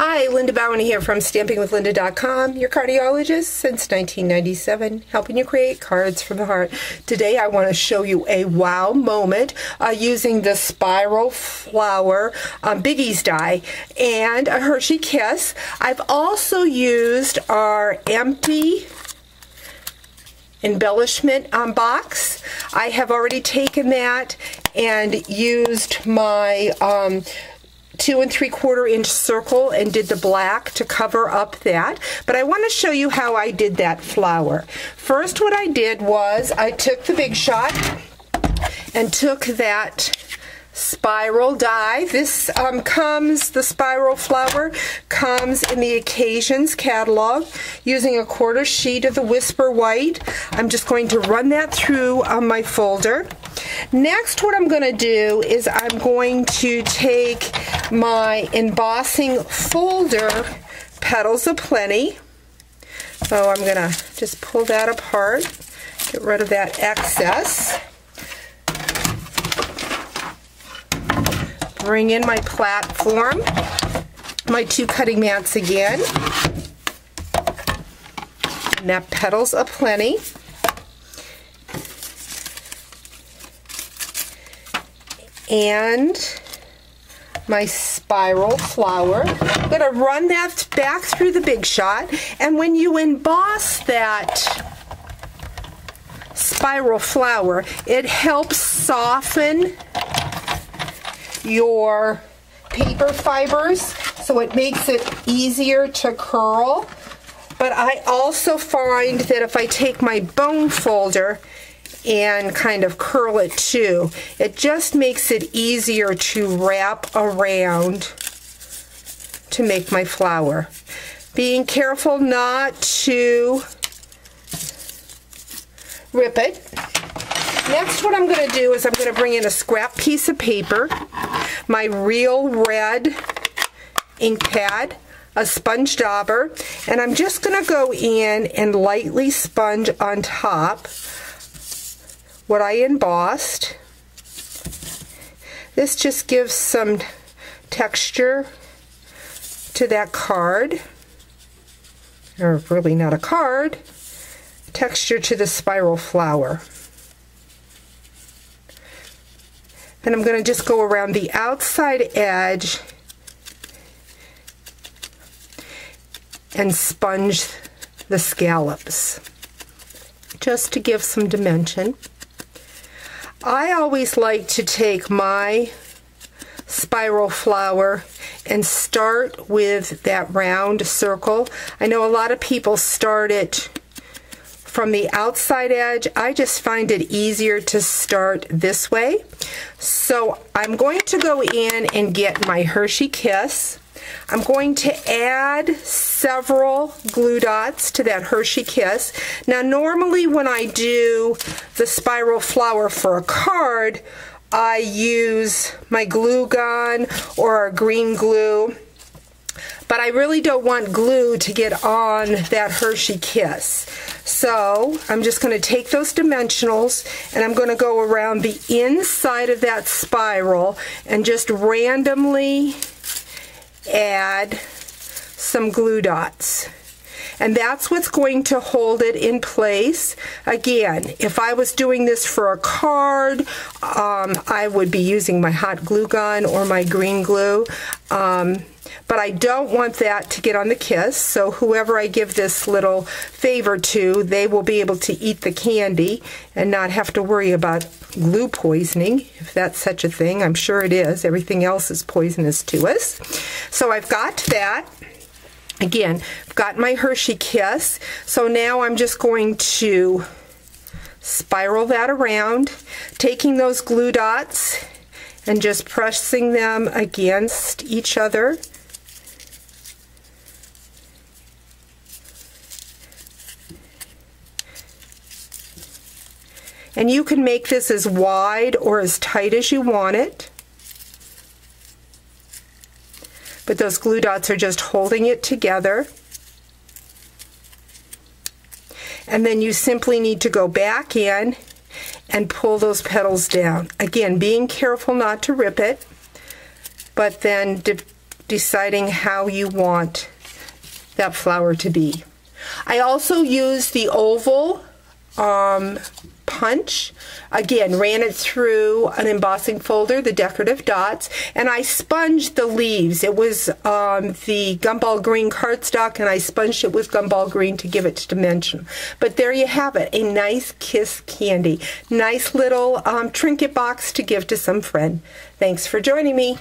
Hi, Linda Bowen here from StampingWithLinda.com, your cardiologist since 1997, helping you create cards from the heart. Today I want to show you a wow moment using the Spiral Flower Biggie's die and a Hershey Kiss. I've also used our empty embellishment box. I have already taken that and used my 2 3/4 inch circle and did the black to cover up that. But I want to show you how I did that flower. First, what I did was I took the Big Shot and took that spiral die. This the spiral flower comes in the Occasions catalog using a 1/4 sheet of the Whisper White. I'm just going to run that through my folder. Next, what I'm going to do is I'm going to take my embossing folder, Petals of Plenty. So I'm going to just pull that apart, get rid of that excess. Bring in my platform, my 2 cutting mats again, and that Petals of Plenty. And my spiral flower. I'm going to run that back through the Big Shot, and when you emboss that spiral flower, it helps soften your paper fibers, so it makes it easier to curl. But I also find that if I take my bone folder and kind of curl it too, it just makes it easier to wrap around to make my flower. Being careful not to rip it. Next, what I'm going to do is I'm going to bring in a scrap piece of paper, my real red ink pad, a sponge dauber, and I'm just going to go in and lightly sponge on top what I embossed. This just gives some texture to that card, or really not a card, texture to the spiral flower. Then I'm going to just go around the outside edge and sponge the scallops just to give some dimension. I always like to take my spiral flower and start with that round circle. I know a lot of people start it from the outside edge. I just find it easier to start this way. So I'm going to go in and get my Hershey Kiss. I'm going to add several glue dots to that Hershey Kiss. Now, normally when I do the spiral flower for a card, I use my glue gun or a green glue. But I really don't want glue to get on that Hershey Kiss. So I'm just going to take those dimensionals and I'm going to go around the inside of that spiral and just randomly add some glue dots. And that's what's going to hold it in place. Again, if I was doing this for a card, I would be using my hot glue gun or my green glue. But I don't want that to get on the kiss, so whoever I give this little favor to, they will be able to eat the candy and not have to worry about glue poisoning, if that's such a thing. I'm sure it is. Everything else is poisonous to us. So I've got that. Again, I've got my Hershey Kiss. So now I'm just going to spiral that around, taking those glue dots and just pressing them against each other. And you can make this as wide or as tight as you want it. But those glue dots are just holding it together. And then you simply need to go back in and pull those petals down. Again, being careful not to rip it, but then deciding how you want that flower to be. I also used the oval punch. Again, ran it through an embossing folder, the decorative dots, and I sponged the leaves. It was the gumball green cardstock, and I sponged it with gumball green to give it dimension. But there you have it, a nice kiss candy. Nice little trinket box to give to some friend. Thanks for joining me.